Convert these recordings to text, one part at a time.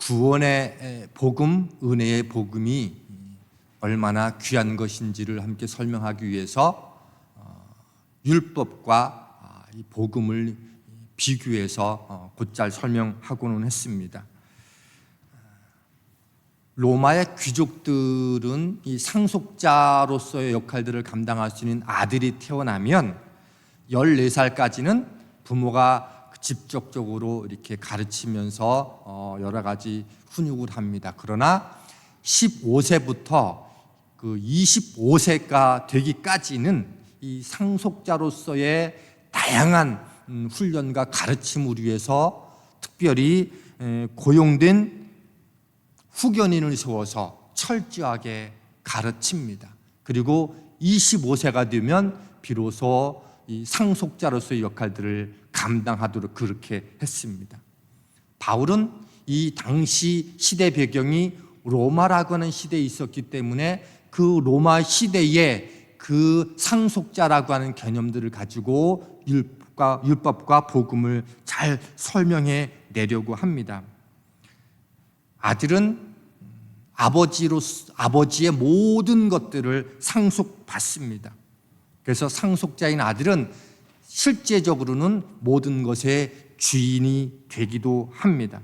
구원의 복음, 은혜의 복음이 얼마나 귀한 것인지를 함께 설명하기 위해서 율법과 이 복음을 비교해서 곧잘 설명하고는 했습니다. 로마의 귀족들은 이 상속자로서의 역할들을 감당할 수 있는 아들이 태어나면 14살까지는 부모가 직접적으로 이렇게 가르치면서 여러 가지 훈육을 합니다. 그러나 15세부터 그 25세가 되기까지는 이 상속자로서의 다양한 훈련과 가르침을 위해서 특별히 고용된 후견인을 세워서 철저하게 가르칩니다. 그리고 25세가 되면 비로소 이 상속자로서의 역할들을 감당하도록 그렇게 했습니다. 바울은 이 당시 시대 배경이 로마라고 하는 시대에 있었기 때문에 그 로마 시대에 그 상속자라고 하는 개념들을 가지고 율법과 복음을 잘 설명해 내려고 합니다. 아들은 아버지의 모든 것들을 상속받습니다. 그래서 상속자인 아들은 실제적으로는 모든 것의 주인이 되기도 합니다.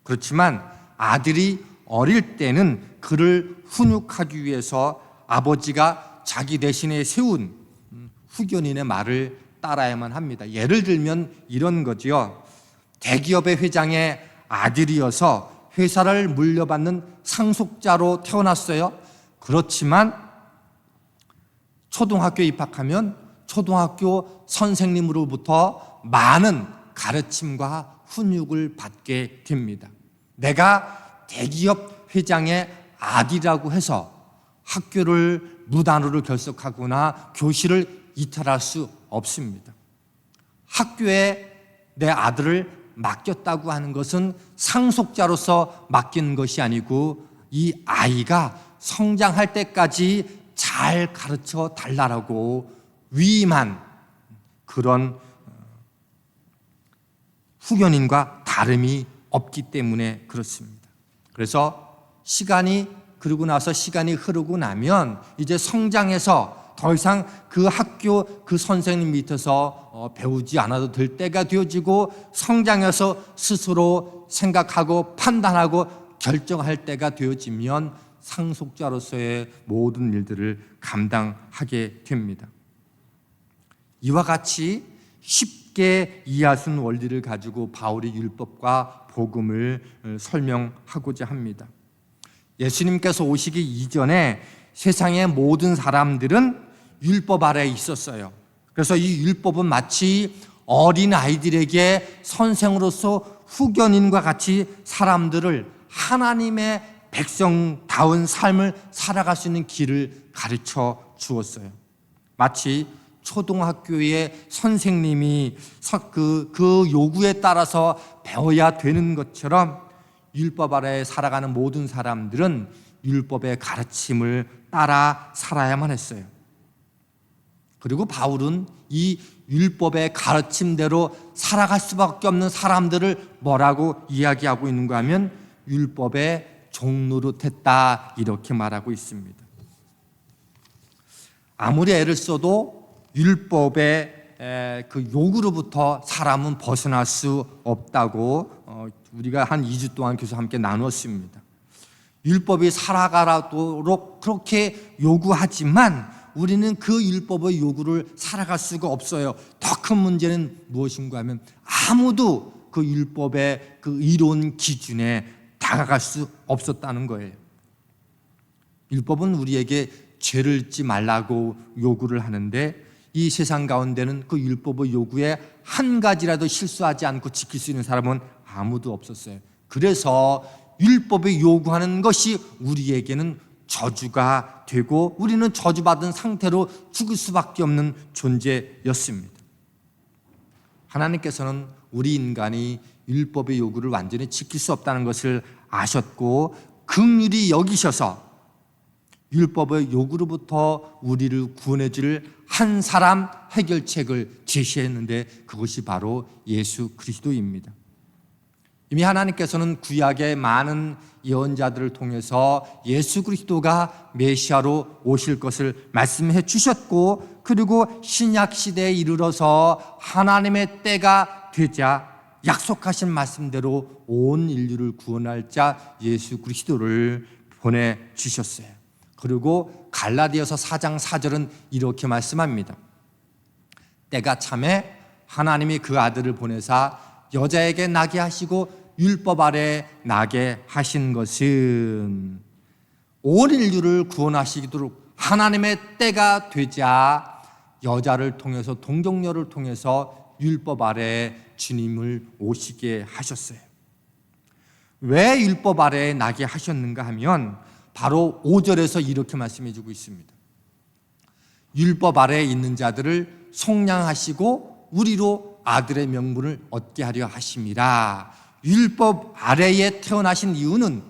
그렇지만 아들이 어릴 때는 그를 훈육하기 위해서 아버지가 자기 대신에 세운 후견인의 말을 따라야만 합니다. 예를 들면 이런 거죠. 대기업의 회장의 아들이어서 회사를 물려받는 상속자로 태어났어요. 그렇지만 초등학교에 입학하면 초등학교 선생님으로부터 많은 가르침과 훈육을 받게 됩니다. 내가 대기업 회장의 아들이라고 해서 학교를 무단으로 결석하거나 교실을 이탈할 수 없습니다. 학교에 내 아들을 맡겼다고 하는 것은 상속자로서 맡기는 것이 아니고 이 아이가 성장할 때까지 잘 가르쳐 달라고 위임한 그런 후견인과 다름이 없기 때문에 그렇습니다. 그래서 그러고 나서 시간이 흐르고 나면 이제 성장해서 더 이상 그 학교 그 선생님 밑에서 배우지 않아도 될 때가 되어지고 성장해서 스스로 생각하고 판단하고 결정할 때가 되어지면 상속자로서의 모든 일들을 감당하게 됩니다. 이와 같이 쉽게 이해할 수 있는 원리를 가지고 바울이 율법과 복음을 설명하고자 합니다. 예수님께서 오시기 이전에 세상의 모든 사람들은 율법 아래에 있었어요. 그래서 이 율법은 마치 어린 아이들에게 선생으로서 후견인과 같이 사람들을 하나님의 백성다운 삶을 살아갈 수 있는 길을 가르쳐 주었어요. 마치 초등학교의 선생님이 그 요구에 따라서 배워야 되는 것처럼 율법 아래에 살아가는 모든 사람들은 율법의 가르침을 따라 살아야만 했어요. 그리고 바울은 이 율법의 가르침대로 살아갈 수밖에 없는 사람들을 뭐라고 이야기하고 있는가 하면 율법의 종노릇했다 이렇게 말하고 있습니다. 아무리 애를 써도 율법의 그 요구로부터 사람은 벗어날 수 없다고 우리가 한 2주 동안 계속 함께 나눴습니다. 율법이 살아가도록 그렇게 요구하지만 우리는 그 율법의 요구를 살아갈 수가 없어요. 더 큰 문제는 무엇인가 하면 아무도 그 율법의 그 이론 기준에 다가갈 수 없었다는 거예요. 율법은 우리에게 죄를 짓지 말라고 요구를 하는데 이 세상 가운데는 그 율법의 요구에 한 가지라도 실수하지 않고 지킬 수 있는 사람은 아무도 없었어요. 그래서 율법이 요구하는 것이 우리에게는 저주가 되고 우리는 저주받은 상태로 죽을 수밖에 없는 존재였습니다. 하나님께서는 우리 인간이 율법의 요구를 완전히 지킬 수 없다는 것을 아셨고 긍휼히 여기셔서 율법의 요구로부터 우리를 구원해 줄 한 사람 해결책을 제시했는데 그것이 바로 예수 그리스도입니다. 이미 하나님께서는 구약의 많은 예언자들을 통해서 예수 그리스도가 메시아로 오실 것을 말씀해 주셨고, 그리고 신약 시대에 이르러서 하나님의 때가 되자 약속하신 말씀대로 온 인류를 구원할 자 예수 그리스도를 보내주셨어요. 그리고 갈라디아서 4장 4절은 이렇게 말씀합니다. 때가 참에 하나님이 그 아들을 보내사 여자에게 나게 하시고 율법 아래 나게 하신 것은 온 인류를 구원하시도록 하나님의 때가 되자 여자를 통해서, 동정녀를 통해서 율법 아래 주님을 오시게 하셨어요. 왜 율법 아래에 나게 하셨는가 하면 바로 5절에서 이렇게 말씀해 주고 있습니다. 율법 아래에 있는 자들을 속량하시고 우리로 아들의 명분을 얻게 하려 하심이라. 율법 아래에 태어나신 이유는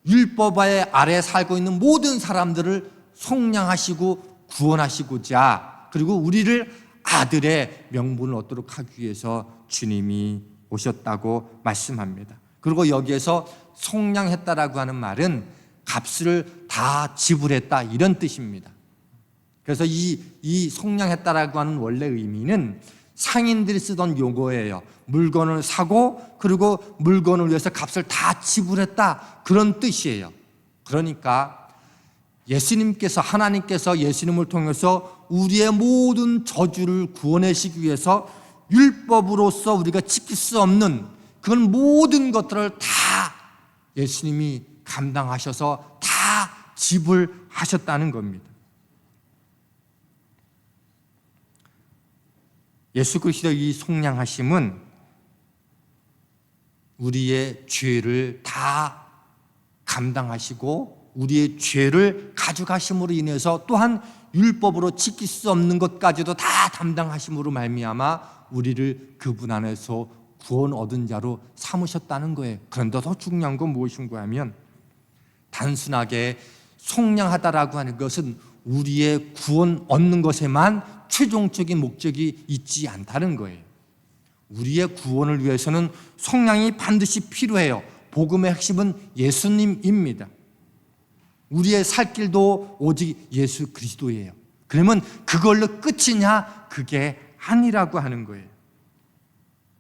율법 아래에 살고 있는 모든 사람들을 속량하시고 구원하시고자, 그리고 우리를 아들의 명분을 얻도록 하기 위해서 주님이 오셨다고 말씀합니다. 그리고 여기에서 속량했다라고 하는 말은 값을 다 지불했다, 이런 뜻입니다. 그래서 이 속량했다라고 하는 원래 의미는 상인들이 쓰던 용어예요. 물건을 사고 그리고 물건을 위해서 값을 다 지불했다, 그런 뜻이에요. 그러니까 예수님께서, 하나님께서 예수님을 통해서 우리의 모든 저주를 구원하시기 위해서 율법으로서 우리가 지킬 수 없는 그런 모든 것들을 다 예수님이 감당하셔서 다 지불하셨다는 겁니다. 예수 그리스도의 이 속량하심은 우리의 죄를 다 감당하시고 우리의 죄를 가져가심으로 인해서 또한 율법으로 지킬 수 없는 것까지도 다 담당하심으로 말미암아 우리를 그분 안에서 구원 얻은 자로 삼으셨다는 거예요. 그런데 더 중요한 건 무엇인가 하면 단순하게 속량하다라고 하는 것은 우리의 구원 얻는 것에만 최종적인 목적이 있지 않다는 거예요. 우리의 구원을 위해서는 속량이 반드시 필요해요. 복음의 핵심은 예수님입니다. 우리의 살 길도 오직 예수 그리스도예요. 그러면 그걸로 끝이냐? 그게 아니라고 하는 거예요.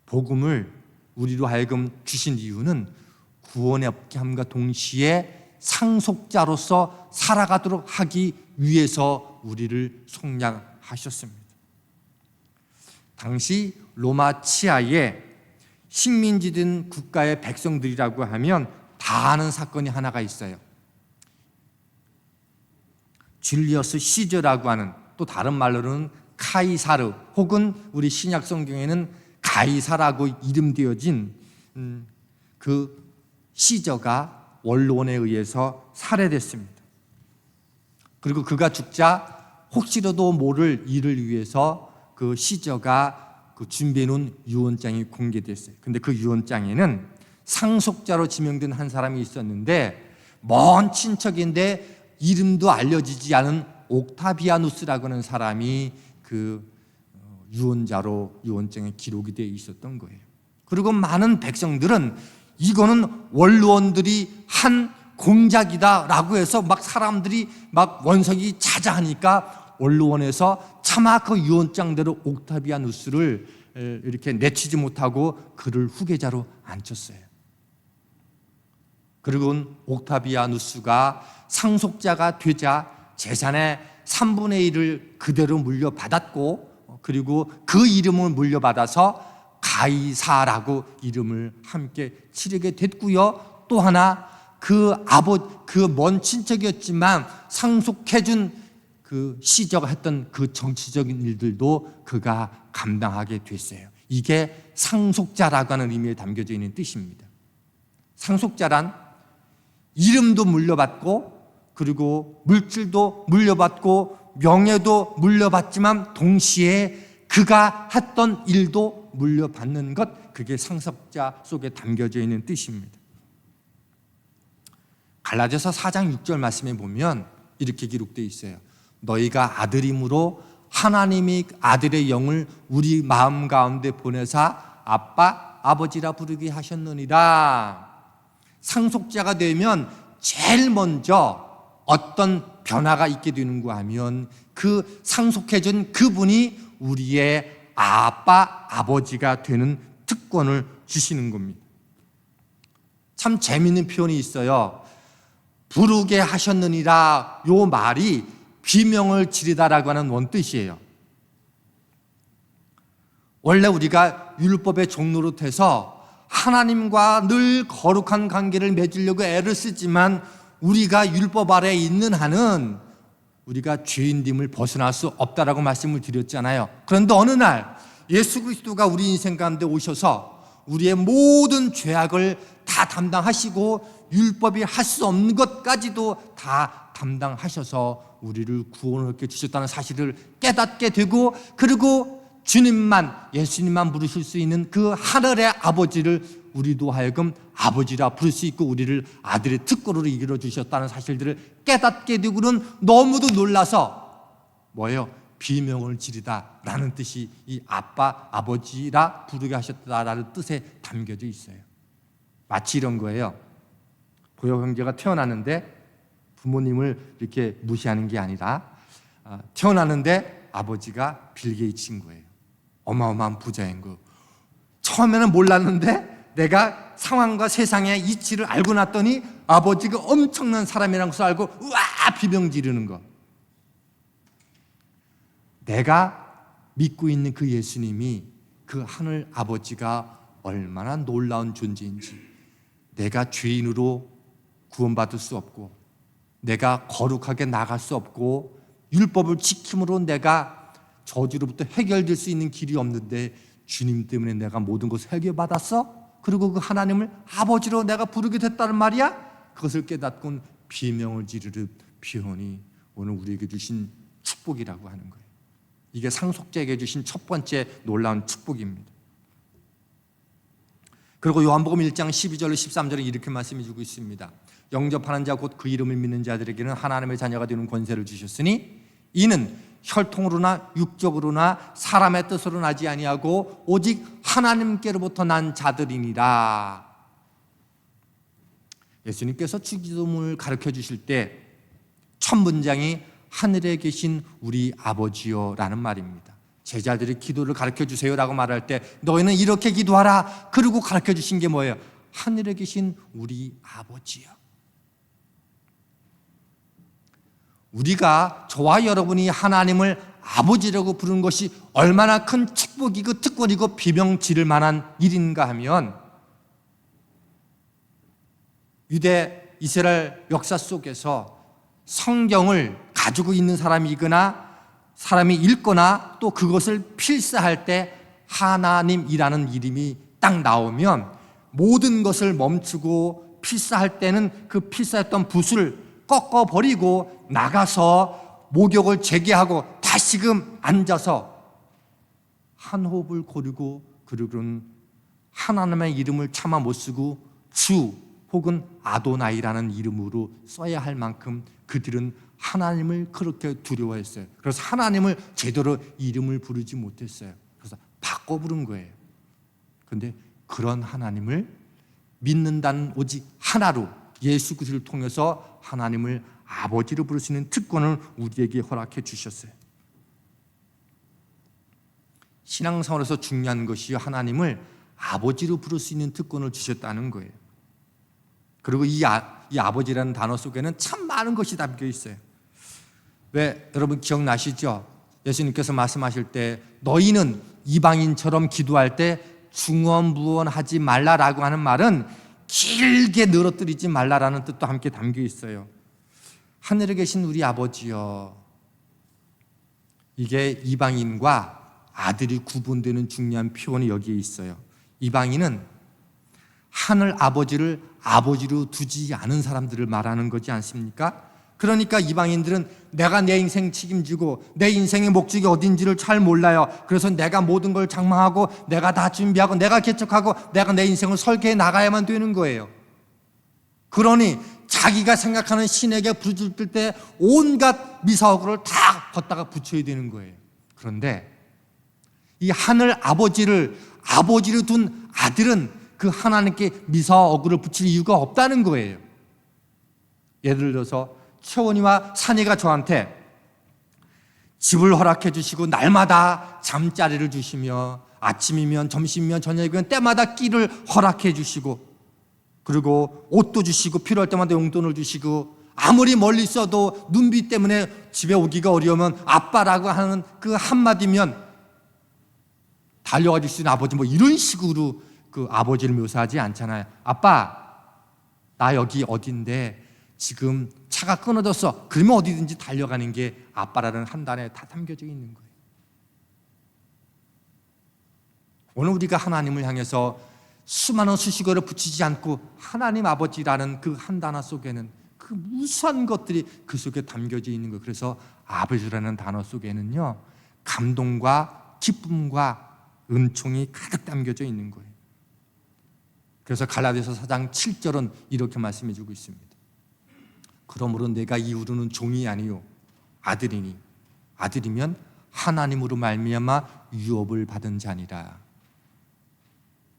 복음을 우리로 하여금 주신 이유는 구원의 함과 동시에 상속자로서 살아가도록 하기 위해서 우리를 속량하셨습니다. 당시 로마 치하에 식민지된 국가의 백성들이라고 하면 다 아는 사건이 하나가 있어요. 줄리어스 시저라고 하는, 또 다른 말로는 카이사르, 혹은 우리 신약 성경에는 가이사라고 이름되어진 그 시저가 원로원에 의해서 살해됐습니다. 그리고 그가 죽자 혹시라도 모를 일을 위해서 그 시저가 그 준비해놓은 유언장이 공개됐어요. 근데 그 유언장에는 상속자로 지명된 한 사람이 있었는데, 먼 친척인데 이름도 알려지지 않은 옥타비아누스라고 하는 사람이 그 유언자로 유언장에 기록이 되어 있었던 거예요. 그리고 많은 백성들은 이거는 원로원들이 한 공작이다라고 해서 막 사람들이 막 원석이 자자하니까 원로원에서 차마 그 유언장대로 옥타비아누스를 이렇게 내치지 못하고 그를 후계자로 앉혔어요. 그리고 옥타비아누스가 상속자가 되자 재산의 3분의 1을 그대로 물려받았고, 그리고 그 이름을 물려받아서 가이사라고 이름을 함께 치르게 됐고요. 또 하나 그 먼 친척이었지만 상속해준 그 시저가 했던 그 정치적인 일들도 그가 감당하게 됐어요. 이게 상속자라고 하는 의미에 담겨져 있는 뜻입니다. 상속자란 이름도 물려받고 그리고 물질도 물려받고 명예도 물려받지만 동시에 그가 했던 일도 물려받는 것, 그게 상속자 속에 담겨져 있는 뜻입니다. 갈라디아서 4장 6절 말씀에 보면 이렇게 기록되어 있어요. 너희가 아들임으로 하나님이 아들의 영을 우리 마음 가운데 보내사 아빠 아버지라 부르게 하셨느니라. 상속자가 되면 제일 먼저 어떤 변화가 있게 되는가 하면 그 상속해준 그분이 우리의 아빠, 아버지가 되는 특권을 주시는 겁니다. 참 재미있는 표현이 있어요. 부르게 하셨느니라, 요 말이 비명을 지르다라고 하는 원뜻이에요. 원래 우리가 율법의 종노릇해서 하나님과 늘 거룩한 관계를 맺으려고 애를 쓰지만 우리가 율법 아래에 있는 한은 우리가 죄인됨을 벗어날 수 없다라고 말씀을 드렸잖아요. 그런데 어느 날 예수 그리스도가 우리 인생 가운데 오셔서 우리의 모든 죄악을 다 담당하시고 율법이 할 수 없는 것까지도 다 담당하셔서 우리를 구원하게 주셨다는 사실을 깨닫게 되고, 그리고 주님만, 예수님만 부르실 수 있는 그 하늘의 아버지를 우리도 하여금 아버지라 부를 수 있고 우리를 아들의 특권으로 이끌어 주셨다는 사실들을 깨닫게 되고는 너무도 놀라서 뭐예요? 비명을 지르다 라는 뜻이 이 아빠, 아버지라 부르게 하셨다라는 뜻에 담겨져 있어요. 마치 이런 거예요. 고요 형제가 태어났는데 부모님을 이렇게 무시하는 게 아니라 태어났는데 아버지가 빌 게이츠인 거예요. 어마어마한 부자인 거. 처음에는 몰랐는데 내가 상황과 세상의 이치를 알고 났더니 아버지가 엄청난 사람이라는 것을 알고 우와 비명 지르는 거. 내가 믿고 있는 그 예수님이, 그 하늘 아버지가 얼마나 놀라운 존재인지, 내가 죄인으로 구원받을 수 없고 내가 거룩하게 나갈 수 없고 율법을 지킴으로 내가 저주로부터 해결될 수 있는 길이 없는데 주님 때문에 내가 모든 것을 해결받았어? 그리고 그 하나님을 아버지로 내가 부르게 됐다는 말이야? 그것을 깨닫곤 비명을 지르듯 표현이 오늘 우리에게 주신 축복이라고 하는 거예요. 이게 상속자에게 주신 첫 번째 놀라운 축복입니다. 그리고 요한복음 1장 12절로 13절에 이렇게 말씀해 주고 있습니다. 영접하는 자 곧 그 이름을 믿는 자들에게는 하나님의 자녀가 되는 권세를 주셨으니 이는 혈통으로나 육적으로나 사람의 뜻으로 나지 아니하고 오직 하나님께로부터 난 자들이니라. 예수님께서 주기도문을 가르쳐 주실 때 첫 문장이 하늘에 계신 우리 아버지요 라는 말입니다. 제자들이 기도를 가르쳐 주세요라고 말할 때 너희는 이렇게 기도하라. 그리고 가르쳐 주신 게 뭐예요? 하늘에 계신 우리 아버지요. 우리가, 저와 여러분이 하나님을 아버지라고 부르는 것이 얼마나 큰 축복이고 특권이고 비명 지를 만한 일인가 하면, 유대 이스라엘 역사 속에서 성경을 가지고 있는 사람이 읽거나 또 그것을 필사할 때 하나님이라는 이름이 딱 나오면 모든 것을 멈추고 필사할 때는 그 필사했던 붓을 꺾어버리고 나가서 목욕을 재개하고 다시금 앉아서 한 호흡을 고르고, 그리고는 하나님의 이름을 차마 못 쓰고 주 혹은 아도나이라는 이름으로 써야 할 만큼 그들은 하나님을 그렇게 두려워했어요. 그래서 하나님을 제대로 이름을 부르지 못했어요. 그래서 바꿔 부른 거예요. 그런데 그런 하나님을 믿는다는 오직 하나로, 예수 그리스도를 통해서 하나님을 아버지로 부를 수 있는 특권을 우리에게 허락해 주셨어요. 신앙생활에서 중요한 것이 하나님을 아버지로 부를 수 있는 특권을 주셨다는 거예요. 그리고 이 아버지라는 단어 속에는 참 많은 것이 담겨 있어요. 왜 여러분 기억나시죠? 예수님께서 말씀하실 때 너희는 이방인처럼 기도할 때 중언부언하지 말라라고 하는 말은 길게 늘어뜨리지 말라라는 뜻도 함께 담겨 있어요. 하늘에 계신 우리 아버지여, 이게 이방인과 아들이 구분되는 중요한 표현이 여기에 있어요. 이방인은 하늘 아버지를 아버지로 두지 않은 사람들을 말하는 거지 않습니까? 그러니까 이방인들은 내가 내 인생 책임지고 내 인생의 목적이 어딘지를 잘 몰라요. 그래서 내가 모든 걸 장만하고 내가 다 준비하고 내가 개척하고 내가 내 인생을 설계해 나가야만 되는 거예요. 그러니 자기가 생각하는 신에게 부르짖을 때 온갖 미사오구를 다 걷다가 붙여야 되는 거예요. 그런데 이 하늘 아버지를 아버지로 둔 아들은 그 하나님께 미사와 어구를 붙일 이유가 없다는 거예요. 예를 들어서 최원이와 산이가 저한테 집을 허락해 주시고 날마다 잠자리를 주시며 아침이면 점심이면 저녁이면 때마다 끼를 허락해 주시고 그리고 옷도 주시고 필요할 때마다 용돈을 주시고 아무리 멀리 있어도 눈비 때문에 집에 오기가 어려우면 아빠라고 하는 그 한마디면 달려가 줄 수 있는 아버지, 뭐 이런 식으로 그 아버지를 묘사하지 않잖아요. 아빠, 나 여기 어딘데 지금 차가 끊어졌어. 그러면 어디든지 달려가는 게 아빠라는 한 단에 다 담겨져 있는 거예요. 오늘 우리가 하나님을 향해서 수많은 수식어를 붙이지 않고 하나님 아버지라는 그 한 단어 속에는 그 무수한 것들이 그 속에 담겨져 있는 거예요. 그래서 아버지라는 단어 속에는요, 감동과 기쁨과 은총이 가득 담겨져 있는 거예요. 그래서 갈라디아서 4장 7절은 이렇게 말씀해 주고 있습니다. 그러므로 내가 이후로는 종이 아니요 아들이니 아들이면 하나님으로 말미암아 유업을 받은 자니라.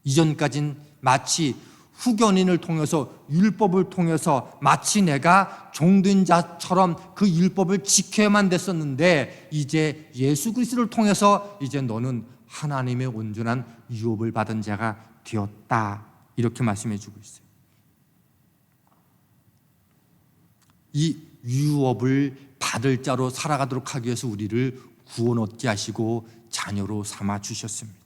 이전까진 마치 후견인을 통해서 율법을 통해서 마치 내가 종된 자처럼 그 율법을 지켜야만 됐었는데 이제 예수 그리스도를 통해서 이제 너는 하나님의 온전한 유업을 받은 자가 되었다. 이렇게 말씀해 주고 있어요. 이 유업을 받을 자로 살아가도록 하기 위해서 우리를 구원 얻게 하시고 자녀로 삼아 주셨습니다.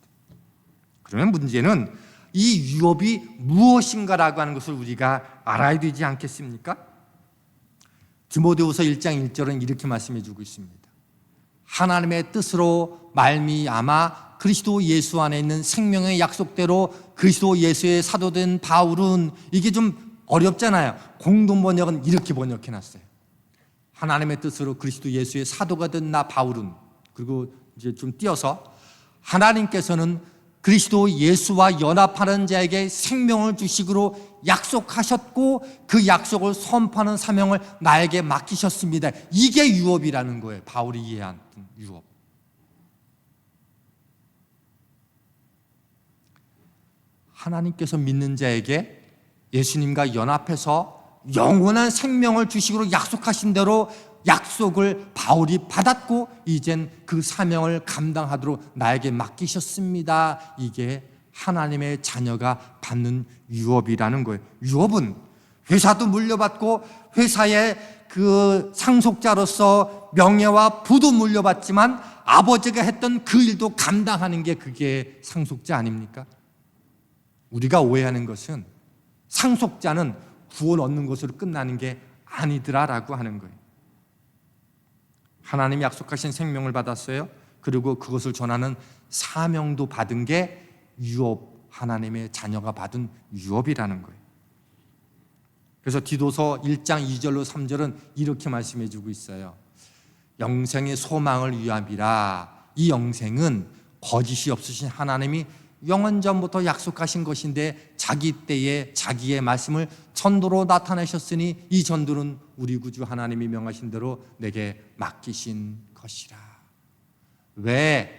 그러면 문제는 이 유업이 무엇인가라고 하는 것을 우리가 알아야 되지 않겠습니까? 디모데후서 1장 1절은 이렇게 말씀해 주고 있습니다. 하나님의 뜻으로 말미암아 그리스도 예수 안에 있는 생명의 약속대로 그리스도 예수의 사도된 바울은, 이게 좀 어렵잖아요. 공동 번역은 이렇게 번역해 놨어요. 하나님의 뜻으로 그리스도 예수의 사도가 된 나 바울은, 그리고 이제 좀 띄어서 하나님께서는 그리스도 예수와 연합하는 자에게 생명을 주시기로 약속하셨고 그 약속을 선포하는 사명을 나에게 맡기셨습니다. 이게 유업이라는 거예요. 바울이 이해한 유업. 하나님께서 믿는 자에게 예수님과 연합해서 영원한 생명을 주시기로 약속하신 대로 약속을 바울이 받았고 이젠 그 사명을 감당하도록 나에게 맡기셨습니다. 이게 하나님의 자녀가 받는 유업이라는 거예요. 유업은 회사도 물려받고 회사의 그 상속자로서 명예와 부도 물려받지만 아버지가 했던 그 일도 감당하는 게 그게 상속자 아닙니까? 우리가 오해하는 것은 상속자는 구원 얻는 것으로 끝나는 게 아니더라라고 하는 거예요. 하나님이 약속하신 생명을 받았어요. 그리고 그것을 전하는 사명도 받은 게 유업, 하나님의 자녀가 받은 유업이라는 거예요. 그래서 디도서 1장 2절로 3절은 이렇게 말씀해 주고 있어요. 영생의 소망을 위함이라. 이 영생은 거짓이 없으신 하나님이 영원전부터 약속하신 것인데 자기 때에 자기의 말씀을 전도로 나타내셨으니 이 전도는 우리 구주 하나님이 명하신 대로 내게 맡기신 것이라. 왜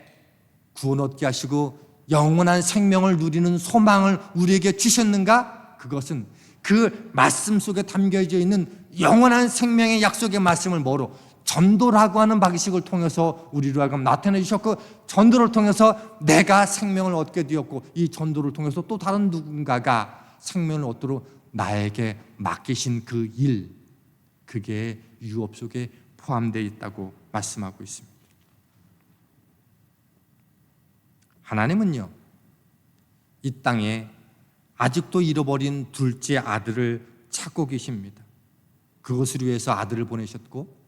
구원 얻게 하시고 영원한 생명을 누리는 소망을 우리에게 주셨는가? 그것은 그 말씀 속에 담겨져 있는 영원한 생명의 약속의 말씀을 뭐로? 전도라고 하는 방식을 통해서 우리로 하여금 나타내 주셨고 전도를 통해서 내가 생명을 얻게 되었고 이 전도를 통해서 또 다른 누군가가 생명을 얻도록 나에게 맡기신 그 일, 그게 유업 속에 포함되어 있다고 말씀하고 있습니다. 하나님은요, 이 땅에 아직도 잃어버린 둘째 아들을 찾고 계십니다. 그것을 위해서 아들을 보내셨고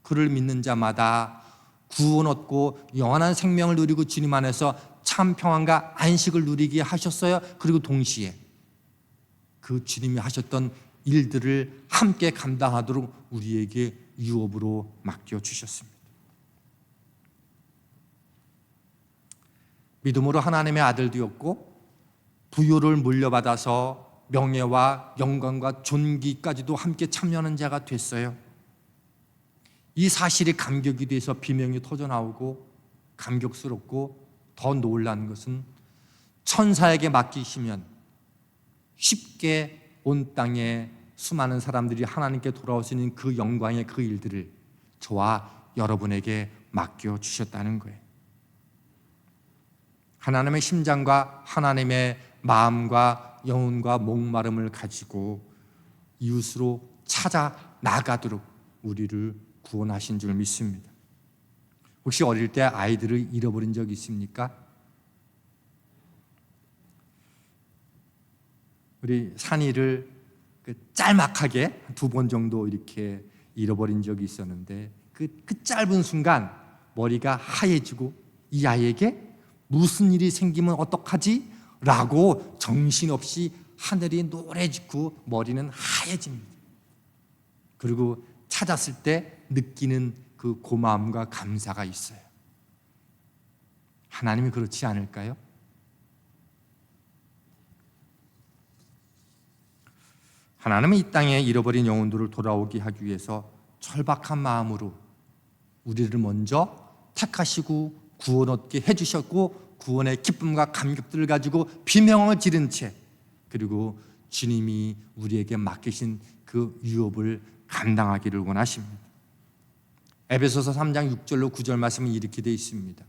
그를 믿는 자마다 구원 얻고 영원한 생명을 누리고 주님 안에서 참 평안과 안식을 누리게 하셨어요. 그리고 동시에 그 주님이 하셨던 일들을 함께 감당하도록 우리에게 유업으로 맡겨주셨습니다. 믿음으로 하나님의 아들 되었고 부요를 물려받아서 명예와 영광과 존귀까지도 함께 참여하는 자가 됐어요. 이 사실이 감격이 돼서 비명이 터져나오고 감격스럽고 더 놀란 것은 천사에게 맡기시면 쉽게 온 땅에 수많은 사람들이 하나님께 돌아올 수 있는 그 영광의 그 일들을 저와 여러분에게 맡겨주셨다는 거예요. 하나님의 심장과 하나님의 마음과 영혼과 목마름을 가지고 이웃으로 찾아 나가도록 우리를 구원하신 줄 믿습니다. 혹시 어릴 때 아이들을 잃어버린 적 있습니까? 우리 산이를 짤막하게 2번 정도 이렇게 잃어버린 적이 있었는데 그 짧은 순간 머리가 하얘지고 이 아이에게 무슨 일이 생기면 어떡하지? 라고 정신없이 하늘이 노래지고 머리는 하얘집니다. 그리고 찾았을 때 느끼는 그 고마움과 감사가 있어요. 하나님이 그렇지 않을까요? 하나님은 이 땅에 잃어버린 영혼들을 돌아오게 하기 위해서 절박한 마음으로 우리를 먼저 택하시고 구원 얻게 해주셨고 구원의 기쁨과 감격들을 가지고 비명을 지른 채 그리고 주님이 우리에게 맡기신 그 유업을 감당하기를 원하십니다. 에베소서 3장 6절로 9절 말씀은 이렇게 되어 있습니다.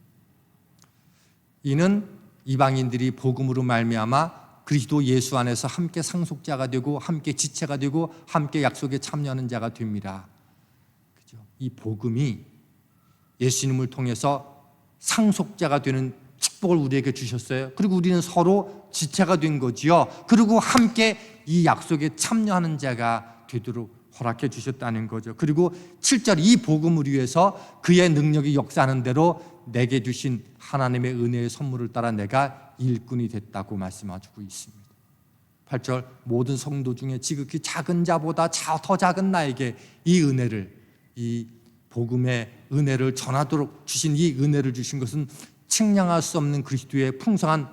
이는 이방인들이 복음으로 말미암아 그리스도 예수 안에서 함께 상속자가 되고 함께 지체가 되고 함께 약속에 참여하는 자가 됩니다. 그죠? 이 복음이 예수님을 통해서 상속자가 되는 축복을 우리에게 주셨어요. 그리고 우리는 서로 지체가 된 거지요. 그리고 함께 이 약속에 참여하는 자가 되도록 허락해 주셨다는 거죠. 그리고 7절 이 복음을 위해서 그의 능력이 역사하는 대로 내게 주신 하나님의 은혜의 선물을 따라 내가 일꾼이 됐다고 말씀하고 있습니다. 8절 모든 성도 중에 지극히 작은 자보다 더 작은 나에게 이 은혜를 이 복음의 은혜를 전하도록 주신 이 은혜를 주신 것은 측량할 수 없는 그리스도의 풍성한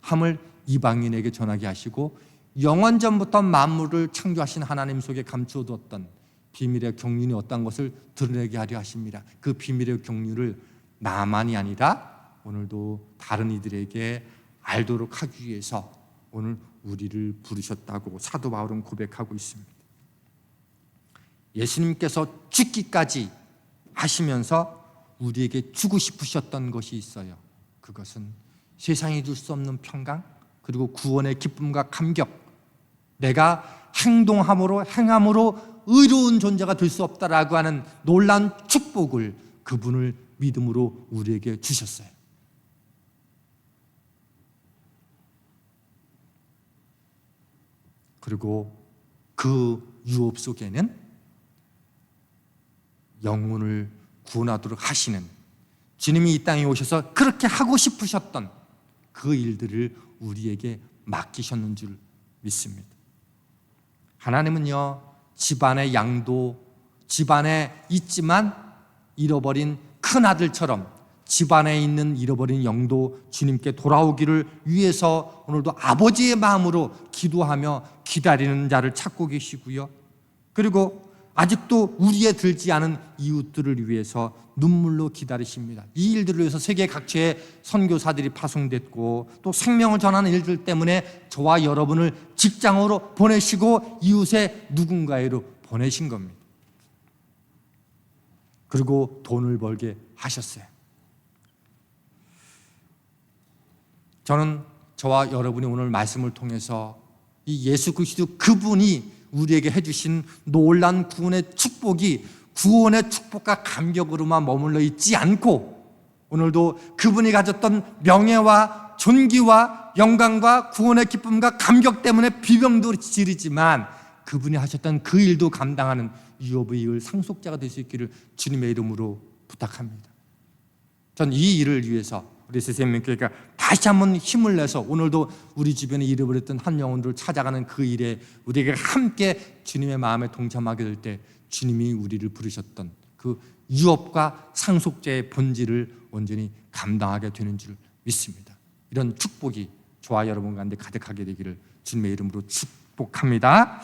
함을 이방인에게 전하게 하시고 영원전부터 만물을 창조하신 하나님 속에 감추어두었던 비밀의 경륜이 어떤 것을 드러내게 하려 하십니다. 그 비밀의 경륜을 나만이 아니라 오늘도 다른 이들에게 알도록 하기 위해서 오늘 우리를 부르셨다고 사도 바울은 고백하고 있습니다. 예수님께서 죽기까지 하시면서 우리에게 주고 싶으셨던 것이 있어요. 그것은 세상이 줄 수 없는 평강 그리고 구원의 기쁨과 감격, 내가 행함으로 의로운 존재가 될 수 없다라고 하는 놀라운 축복을 그분을 믿음으로 우리에게 주셨어요. 그리고 그 유업 속에는 영혼을 구원하도록 하시는 주님이 이 땅에 오셔서 그렇게 하고 싶으셨던 그 일들을 우리에게 맡기셨는 줄 믿습니다. 하나님은요, 집안의 양도 집안에 있지만 잃어버린 큰아들처럼 집안에 있는 잃어버린 영도 주님께 돌아오기를 위해서 오늘도 아버지의 마음으로 기도하며 기다리는 자를 찾고 계시고요. 그리고 아직도 우리에 들지 않은 이웃들을 위해서 눈물로 기다리십니다. 이 일들을 위해서 세계 각지에 선교사들이 파송됐고 또 생명을 전하는 일들 때문에 저와 여러분을 직장으로 보내시고 이웃의 누군가에로 보내신 겁니다. 그리고 돈을 벌게 하셨어요. 저는 저와 여러분이 오늘 말씀을 통해서 이 예수 그리스도 그분이 우리에게 해주신 놀라운 구원의 축복이 구원의 축복과 감격으로만 머물러 있지 않고 오늘도 그분이 가졌던 명예와 존귀와 영광과 구원의 기쁨과 감격 때문에 비명도 지르지만 그분이 하셨던 그 일도 감당하는 유업의 일 상속자가 될 수 있기를 주님의 이름으로 부탁합니다. 전 이 일을 위해서 우리 세생명교회가 다시 한번 힘을 내서 오늘도 우리 주변에 잃어버렸던 한 영혼들을 찾아가는 그 일에 우리에게 함께 주님의 마음에 동참하게 될 때 주님이 우리를 부르셨던 그 유업과 상속자의 본질을 온전히 감당하게 되는 줄 믿습니다. 이런 축복이 저와 여러분 가운데 가득하게 되기를 주님의 이름으로 축복합니다.